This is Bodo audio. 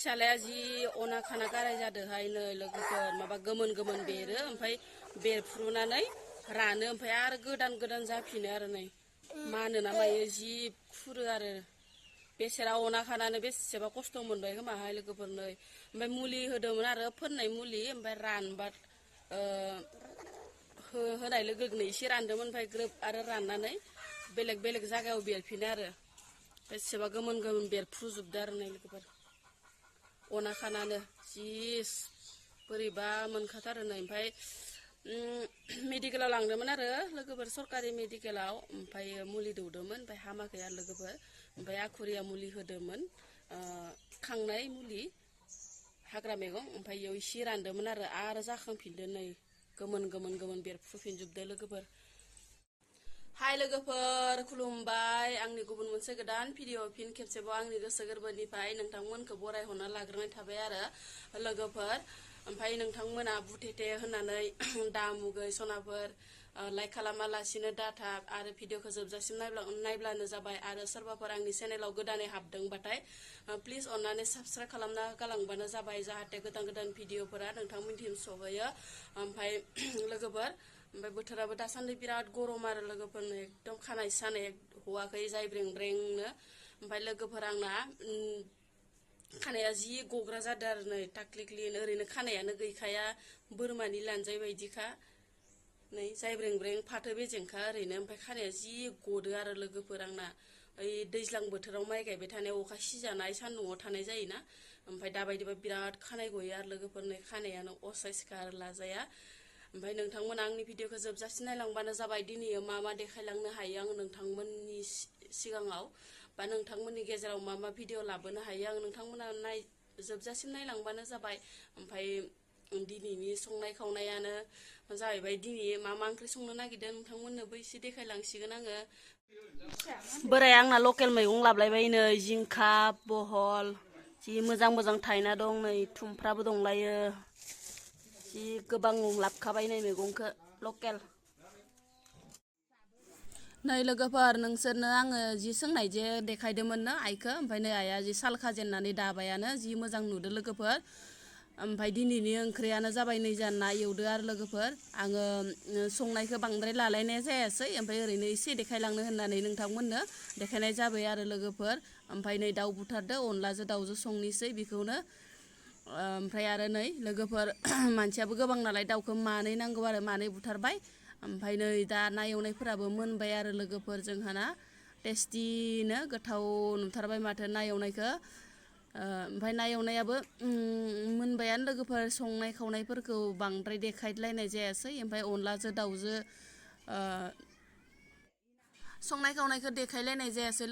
फिसालाया जि अना खाना गाराय जादोंहाय नै लोगोफोर माबा गोमोन गोमोन बेरो ओमफ्राय बेरफ्रुनानै रानो ओमफ्राय आरो गोदान गोदान जाफिनो आरो नै मानोना मायो जि खुरो आरो बेसेरा अना खानानै बेसेबा खस्थ' मोनबाय खोमाहाय लोगोफोर नै ओमफ्राय मुलि होदोंमोन आरो फोननाय मुलि ओमफ्राय रानबा होनाय लोगो लोगोनो एसे रानदोंमोन ओमफ्राय ग्रोब आरो राननानै बेलेग बेलेग जायगायाव बेरफिनो आरो बेसेबा गोमोन गोमोन बेरफ्रुजोबदों आरो नै लोगोफोर अना खानानो जि बोरैबा मोनखाथारो नै ओमफ्राय मेडिकेलाव लांदोंमोन आरो लोगोफोर सरकारि मेडिकेलाव ओमफ्राय मुलि दौदोंमोन ओमफ्राय हामाखै आरो लोगोफोर ओमफ्राय आखुरिया मुलि होदोंमोन खांनाय मुलि हाग्रा मैगं ओमफ्राय इयाव इसे रानदोंमोन आरो जाखांफिनदों नै गोमोन गोमोन गोमोन बेरफ्रुफिनजोबदों लोगोफोर हाय लोगोफोर खुलुमबाय आंनि गुबुन मोनसे गोदान भिडिअ फिन खेबसेबाव आंनि गोसो गोरबोनिफ्राय नोंथांमोनखौ बरायहरना लाग्रोनाय थाबाय आरो लोगोफोर ओमफ्राय नोंथांमोना बुथेथे होननानै दामुगै सनाफोर लाइक खालामालासिनो दाथा आरो भिडिअखौ जोबजासिम नायब्लानो जाबाय आरो सोरबाफोर आंनि चेनेलाव गोदानै हाबदोंबाथाय प्लिज अननानै साबस्क्राइब खालामना गालांबानो जाबाय जाहाथे गोदान गोदान भिडिअफोरा नोंथांमोननिसिम सहैयो ओमफ्राय लोगोफोर ओमफ्राय बोथोराबो दासान्दि बिराद गरम आरो लोगोफोरनो एकदम खानाय सानाय हवाखै जायब्रें ब्रेंनो ओमफ्राय लोगोफोर आंना खानाया जि गग्रा जादों आरो नै टाक्लिक्लिन ओरैनो खानायानो गैखाया बोरमानि लानजाय बायदिखा नै जायब्रें ब्रें फाथो बेजेंखा ओरैनो ओमफ्राय खानाया जि गदो आरो लोगोफोर आंना ओइ दैज्लां बोथोराव माइ गायबाय थानायाव अखा सिजानाय सान्दुङाव थानाय जायोना ओमफ्राय दाबायदिबा बिराद खानाय गयो आरो लोगोफोर नै खानायानो असायसखा आरो लाजाया ओमफ्राय नोंथांमोना आंनि भिडिअखौ जोबजासिम नायलांबानो जाबाय दिनै मा मा देखायलांनो हायो आं नोंथांमोननि सिगाङाव बा नोंथांमोननि गेजेराव मा मा भिडिअ लाबोनो हायो आं नोंथांमोना जोबजासिम नायलांबानो जाबाय ओमफ्राय दिनैनि संनाय खावनायानो जाहैबाय दिनै मा मा ओंख्रि संनो नागिरदों नोंथांमोननोबो एसे देखायलांसिगोन आङो बोराय आंना लकेल मैगं लाबलायबाय नै जिंखा बहल जि मोजां मोजां थायना दं नै थुमफ्राबो दंलायो जि गोबां लाबखाबाय नै मैगंखौ लकेल नै लोगोफोर नोंसोरनो आङो जि सोंनाय जे देखायदोंमोन ना आइखौ ओमफ्राय नै आइया जि साल खाजेननानै दाबायानो जि मोजां नुदों लोगोफोर ओमफ्राय दिनैनि ओंख्रियानो जाबाय नै जा ना एवदो आरो लोगोफोर आङो संनायखौ बांद्राय लालायनाय जायासै ओमफ्राय ओरैनो एसे देखायलांनो होननानै नोंथांमोननो देखायनाय जाबाय आरो लोगोफोर ओमफ्राय नै दाउ बुथारदो अनलाजों दाउजों संनोसै बेखौनो ओमफ्राय आरो नै लोगोफोर मानसियाबो गोबां नालाय दाउखौ मानै नांगौ आरो मानै बुथारबाय ओमफ्राय नै दा ना एवनायफोराबो मोनबाय आरो लोगोफोर जोंहाना टेस्टिनो गोथाव नुथारबाय माथो ना एवनायखौ ओमफ्राय ना एवनायाबो मोनबायानो लोगोफोर संनाय खावनायफोरखौ बांद्राय देखायलायनाय जायासै ओमफ्राय अनलाजों दाउजों संनाय खावनायखौ देखायलायनाय जायासै